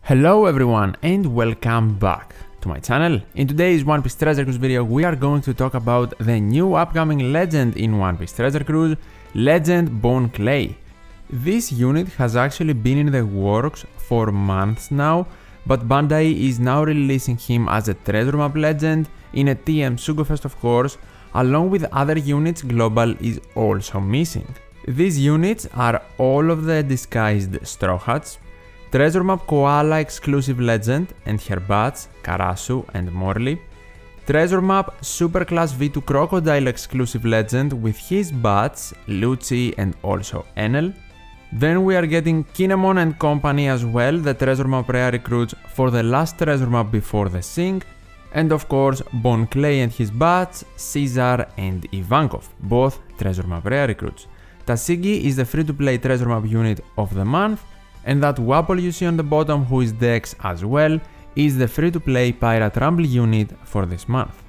Hello everyone and welcome back to my channel. In today's One Piece Treasure Cruise video, we are going to talk about the new upcoming legend in One Piece Treasure Cruise, Legend Bone Clay. This unit has actually been in the works for months now, but Bandai is now releasing him as a treasure map legend in a TM Sugofest, of course, along with other units Global is also missing. These units are all of the disguised Straw Hats, Treasure Map Koala exclusive legend and her bats, Karasu and Morley, Treasure Map Superclass V2 Crocodile exclusive legend with his bats, Lucci and also Enel. Then we are getting Kinemon and company as well, the Treasure Map rare recruits for the last Treasure Map before the sync, and of course Bone Clay and his bats, Caesar and Ivankov, both Treasure Map rare recruits. Tasigi is the free-to-play Treasure Map unit of the month, and that Wapol you see on the bottom, who is Dex as well, is the free-to-play Pirate Rumble unit for this month.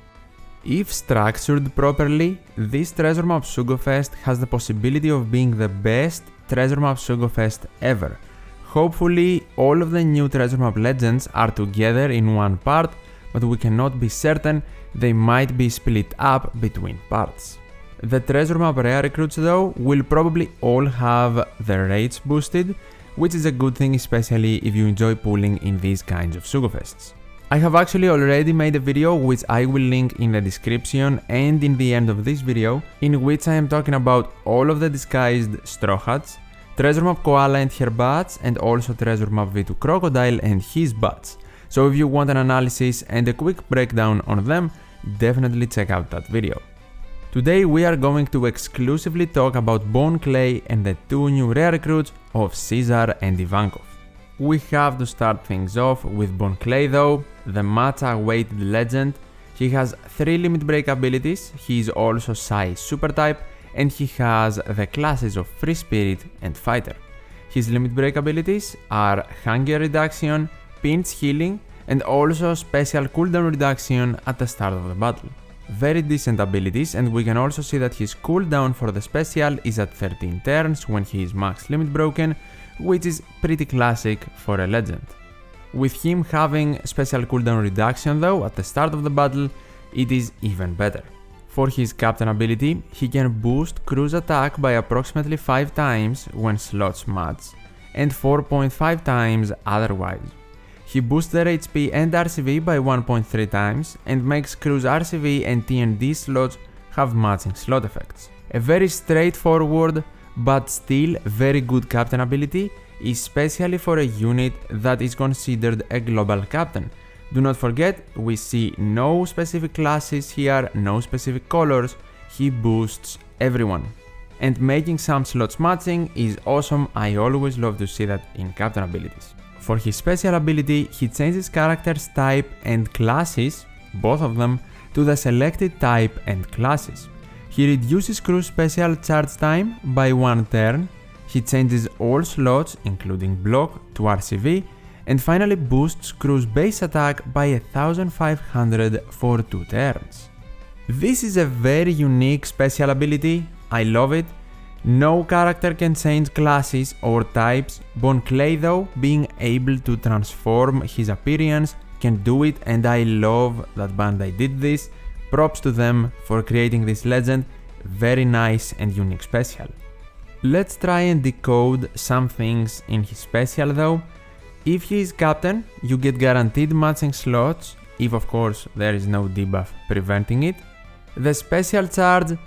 If structured properly, this Treasure Map Sugofest has the possibility of being the best Treasure Map Sugofest ever. Hopefully all of the new Treasure Map legends are together in one part, but we cannot be certain, they might be split up between parts. The Treasure Map rare recruits though will probably all have their rates boosted, which is a good thing, especially if you enjoy pulling in these kinds of Sugofests. I have actually already made a video which I will link in the description and in the end of this video, in which I am talking about all of the disguised Straw Hats, Treasure Map Koala and her bats, and also Treasure Map V2 Crocodile and his bats. So if you want an analysis and a quick breakdown on them, definitely check out that video. Today we are going to exclusively talk about Bone Clay and the two new rare recruits of Caesar and Ivankov. We have to start things off with Bone Clay though, the much awaited legend. He has 3 limit break abilities, he is also Psi super type, and he has the classes of Free Spirit and Fighter. His limit break abilities are Hunger Reduction, Pinch Healing, and also Special Cooldown Reduction at the start of the battle. Very decent abilities, and we can also see that his cooldown for the special is at 13 turns when he is max limit broken, which is pretty classic for a legend. With him having special cooldown reduction though at the start of the battle, it is even better. For his captain ability, he can boost cruise attack by approximately 5 times when slots match, and 4.5 times otherwise. He boosts their HP and RCV by 1.3 times and makes Cruise RCV and TND slots have matching slot effects. A very straightforward but still very good captain ability, especially for a unit that is considered a global captain. Do not forget, we see no specific classes here, no specific colors, he boosts everyone. And making some slots matching is awesome, I always love to see that in captain abilities. For his special ability, he changes character's type and classes, both of them, to the selected type and classes. He reduces Crew's special charge time by 1 turn, he changes all slots, including block, to RCV, and finally boosts Crew's base attack by 1500 for 2 turns. This is a very unique special ability, I love it. No character can change classes or types, Bone Clay though, being able to transform his appearance, can do it, and I love that Bandai did this. Props to them for creating this legend, very nice and unique special. Let's try and decode some things in his special though. If he is captain, you get guaranteed matching slots, if of course there is no debuff preventing it. The special charge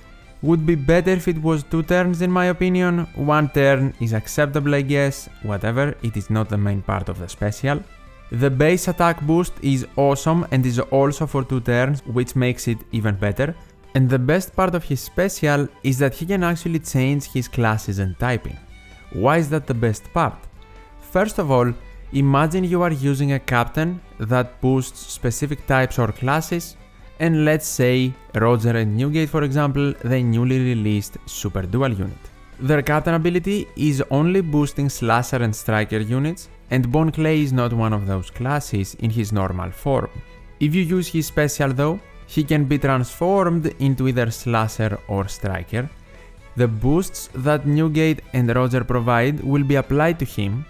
would be better if it was 2 turns in my opinion, 1 turn is acceptable I guess, whatever, it is not the main part of the special. The base attack boost is awesome and is also for 2 turns, which makes it even better. And the best part of his special is that he can actually change his classes and typing. Why is that the best part? First of all, imagine you are using a captain that boosts specific types or classes, and let's say Roger and Newgate, for example, the newly released Super Dual unit. Their captain ability is only boosting Slasher and Striker units, and Bone Clay is not one of those classes in his normal form. If you use his special though, he can be transformed into either Slasher or Striker. The boosts that Newgate and Roger provide will be applied to him,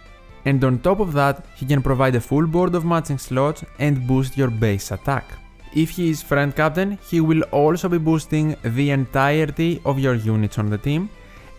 And on top of that, he can provide a full board of matching slots and boost your base attack. If he is friend captain, he will also be boosting the entirety of your units on the team,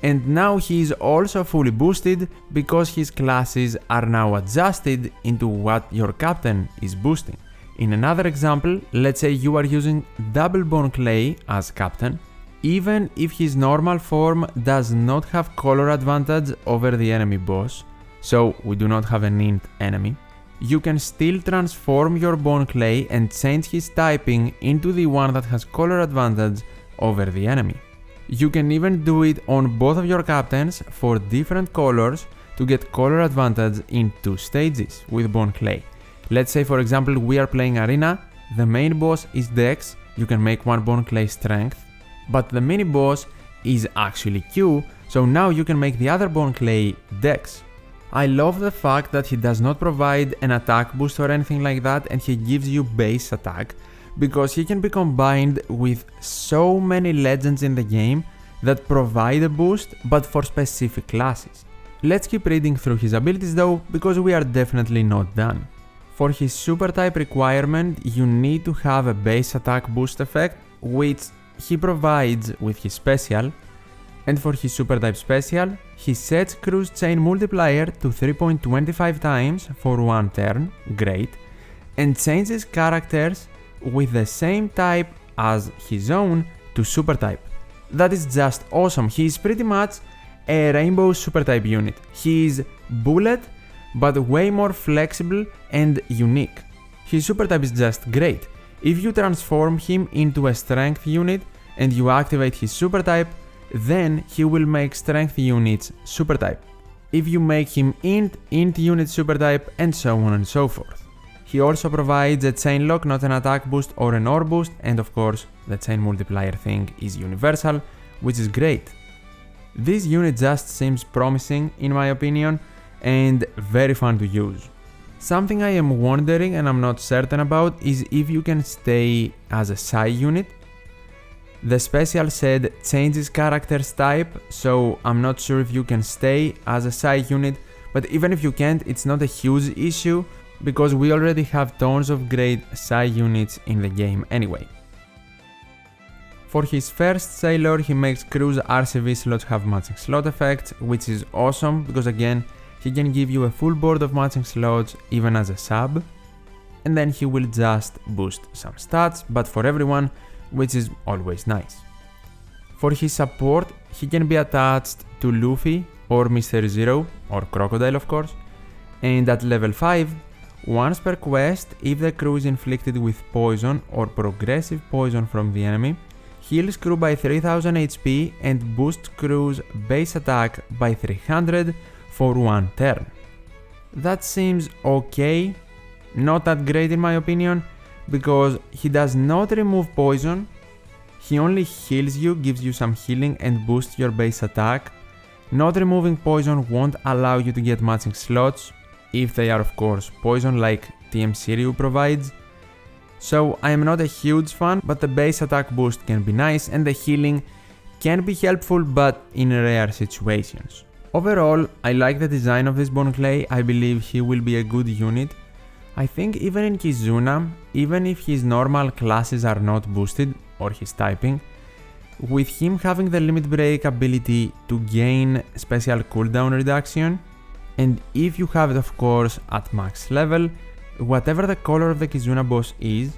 and now he is also fully boosted because his classes are now adjusted into what your captain is boosting. In another example, let's say you are using double bone clay as captain. Even if his normal form does not have color advantage over the enemy boss, so we do not have an int enemy, you can still transform your bone clay and change his typing into the one that has color advantage over the enemy. You can even do it on both of your captains for different colors to get color advantage in 2 stages with bone clay. Let's say for example we are playing arena, the main boss is dex, you can make one bone clay strength, but the mini boss is actually Q, so now you can make the other bone clay dex. I love the fact that he does not provide an attack boost or anything like that, and he gives you base attack, because he can be combined with so many legends in the game that provide a boost but for specific classes. Let's keep reading through his abilities though, because we are definitely not done. For his super type requirement, you need to have a base attack boost effect, which he provides with his special. And for his super type special, he sets cruise chain multiplier to 3.25 times for 1 turn, great, and changes characters with the same type as his own to super type. That is just awesome. He is pretty much a rainbow super type unit. He is bullet, but way more flexible and unique. His super type is just great. If you transform him into a strength unit and you activate his super type, then he will make strength units super type. If you make him int unit super type, and so on and so forth. He also provides a chain lock, not an attack boost or an ore boost, and of course the chain multiplier thing is universal, which is great. This unit just seems promising in my opinion and very fun to use. Something I am wondering and I'm not certain about is if you can stay as a psi unit. The special said changes character's type, so I'm not sure if you can stay as a psi unit, but even if you can't, it's not a huge issue because we already have tons of great psi units in the game anyway. For his first sailor, he makes cruise RCV slots have matching slot effects, which is awesome because again, he can give you a full board of matching slots even as a sub, and then he will just boost some stats, but for everyone, which is always nice. For his support, he can be attached to Luffy or Mr. Zero or Crocodile of course, and at level 5, once per quest, if the crew is inflicted with poison or progressive poison from the enemy, heals crew by 3000 HP and boosts crew's base attack by 300 for 1 turn. That seems okay, not that great in my opinion, because he does not remove poison, he only heals you, gives you some healing and boosts your base attack. Not removing poison won't allow you to get matching slots, if they are of course poison like TM Siryu provides. So I am not a huge fan, but the base attack boost can be nice and the healing can be helpful but in rare situations. Overall, I like the design of this bone clay, I believe he will be a good unit. I think even in Kizuna, even if his normal classes are not boosted, or his typing, with him having the limit break ability to gain special cooldown reduction, and if you have it of course at max level, whatever the color of the Kizuna boss is,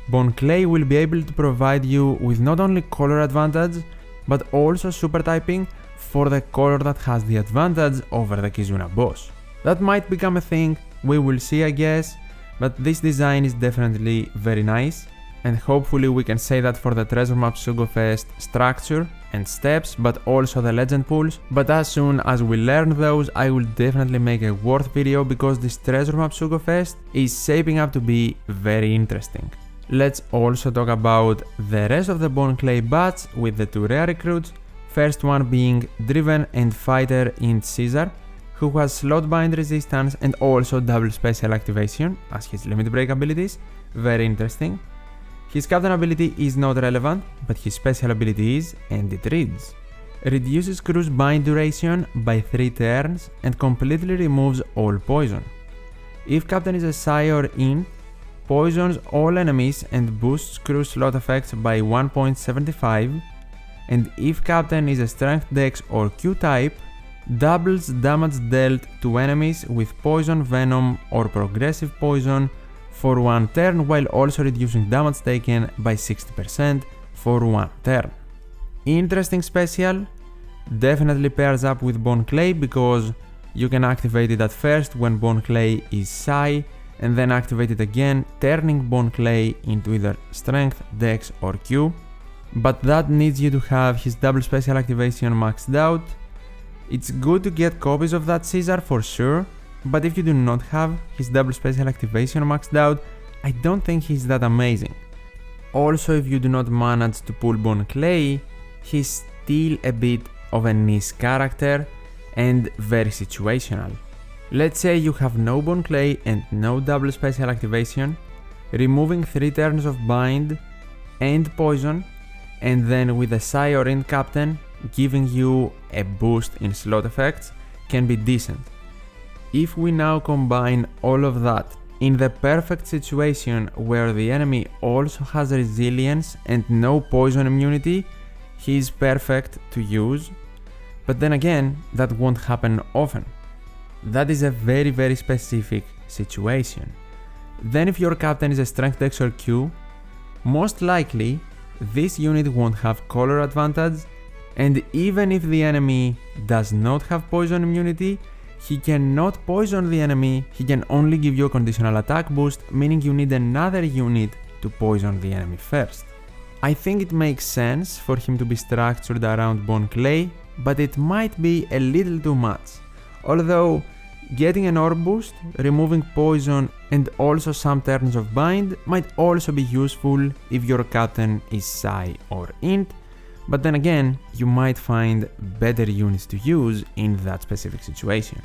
Bone Clay will be able to provide you with not only color advantage, but also super typing for the color that has the advantage over the Kizuna boss. That might become a thing, we will see I guess, but this design is definitely very nice, and hopefully we can say that for the Treasure Map Sugofest structure and steps, but also the legend pools, but as soon as we learn those I will definitely make a worth video because this Treasure Map Sugofest is shaping up to be very interesting. Let's also talk about the rest of the Bone Clay batch with the 2 rare recruits, first one being Driven and Fighter in Caesar, who has slot bind resistance and also double special activation as his limit break abilities, very interesting. His captain ability is not relevant, but his special ability is, and it reads: reduces crew's bind duration by 3 turns and completely removes all poison. If Captain is a Psi or Int, poisons all enemies and boosts crew slot effects by 1.75, and if Captain is a Strength, Dex or Q type, doubles damage dealt to enemies with Poison, Venom or Progressive Poison for 1 turn, while also reducing damage taken by 60% for 1 turn. Interesting special, definitely pairs up with Bone Clay because you can activate it at first when Bone Clay is Psi, and then activate it again, turning Bone Clay into either Strength, Dex or Q. But that needs you to have his double special activation maxed out. It's good to get copies of that Caesar for sure, but if you do not have his double special activation maxed out, I don't think he's that amazing. Also, if you do not manage to pull Bone Clay, he's still a bit of a niche character and very situational. Let's say you have no Bone Clay and no double special activation, removing 3 turns of bind and poison, and then with a Psi or Int Captain giving you a boost in slot effects can be decent. If we now combine all of that in the perfect situation where the enemy also has resilience and no poison immunity, he is perfect to use, but then again, that won't happen often. That is a very specific situation. Then if your captain is a Strength, Dex or Q, most likely this unit won't have color advantage, and even if the enemy does not have poison immunity, he cannot poison the enemy, he can only give you a conditional attack boost, meaning you need another unit to poison the enemy first. I think it makes sense for him to be structured around Bone Clay, but it might be a little too much. Although, getting an orb boost, removing poison and also some turns of bind might also be useful if your captain is Psi or Int, but then again, you might find better units to use in that specific situation.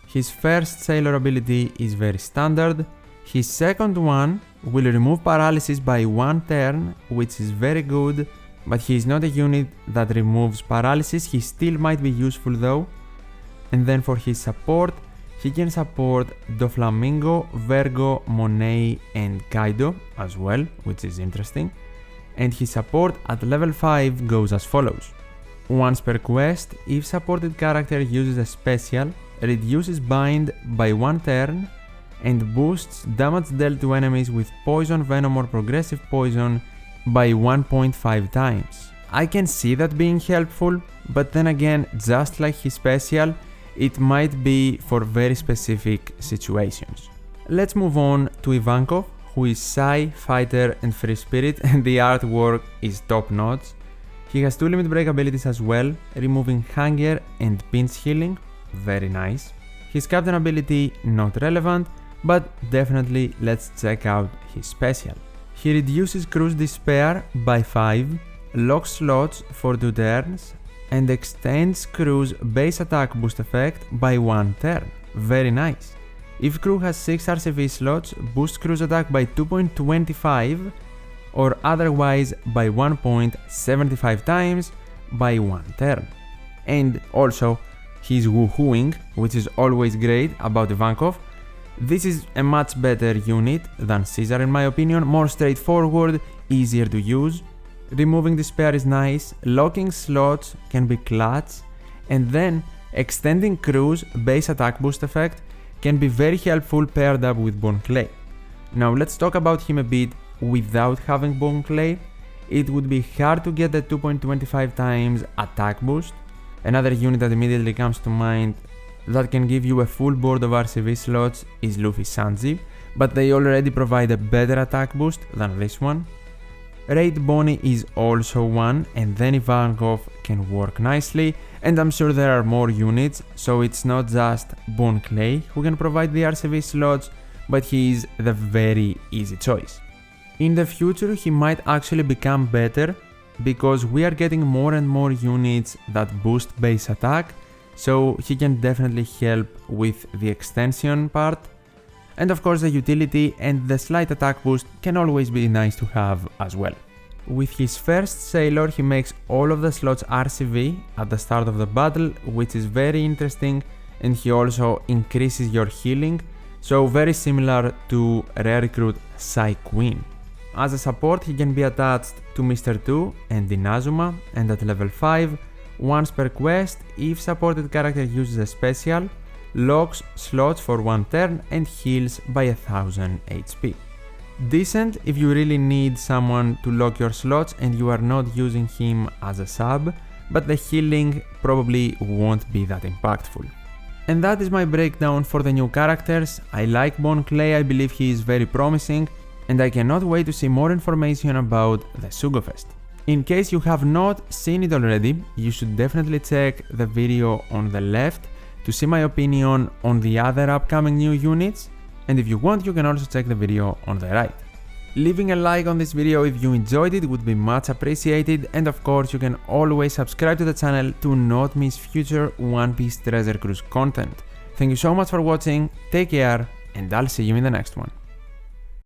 His first Sailor ability is very standard. His second one will remove paralysis by 1 turn, which is very good, but he is not a unit that removes paralysis, he still might be useful though. And then for his support, he can support Doflamingo, Virgo, Monet and Kaido as well, which is interesting. And his support at level 5 goes as follows. Once per quest, if supported character uses a special, reduces bind by 1 turn and boosts damage dealt to enemies with poison, venom or progressive poison by 1.5 times. I can see that being helpful, but then again, just like his special, it might be for very specific situations. Let's move on to Ivankov, who is Psi, Fighter and Free Spirit, and the artwork is top notch. He has 2 limit break abilities as well, removing Hunger and Pinch Healing, very nice. His captain ability not relevant, but definitely let's check out his special. He reduces crew's despair by 5, locks slots for 2 turns, and extends crew's base attack boost effect by 1 turn, very nice. If crew has 6 RCV slots, boost crew's attack by 2.25 or otherwise by 1.75 times by 1 turn. And also, he's woohooing, which is always great about Ivankov. This is a much better unit than Caesar in my opinion, more straightforward, easier to use. Removing despair is nice, locking slots can be clutch, and then extending crew's base attack boost effect can be very helpful paired up with Bone Clay. Now let's talk about him a bit without having Bone Clay. It would be hard to get the 2.25 times attack boost. Another unit that immediately comes to mind that can give you a full board of RCV slots is Luffy Sanji, but they already provide a better attack boost than this one. Raid Bonnie is also one, and then Ivankov can work nicely, and I'm sure there are more units, so it's not just Bone Clay who can provide the RCV slots, but he is the very easy choice. In the future he might actually become better, because we are getting more and more units that boost base attack, so he can definitely help with the extension part. And of course the utility and the slight attack boost can always be nice to have as well. With his first sailor, he makes all of the slots RCV at the start of the battle, which is very interesting, and he also increases your healing, so very similar to rare recruit Psy Queen. As a support, he can be attached to Mr. 2 and Inazuma, and at level 5, once per quest, if supported character uses a special, locks slots for 1 turn and heals by 1000 HP. Decent if you really need someone to lock your slots and you are not using him as a sub, but the healing probably won't be that impactful. And that is my breakdown for the new characters. I like Bone Clay, I believe he is very promising, and I cannot wait to see more information about the Sugofest. In case you have not seen it already, you should definitely check the video on the left to see my opinion on the other upcoming new units, and if you want, you can also check the video on the right. Leaving a like on this video if you enjoyed it would be much appreciated, and of course you can always subscribe to the channel to not miss future One Piece Treasure Cruise content. Thank you so much for watching, take care, and I'll see you in the next one.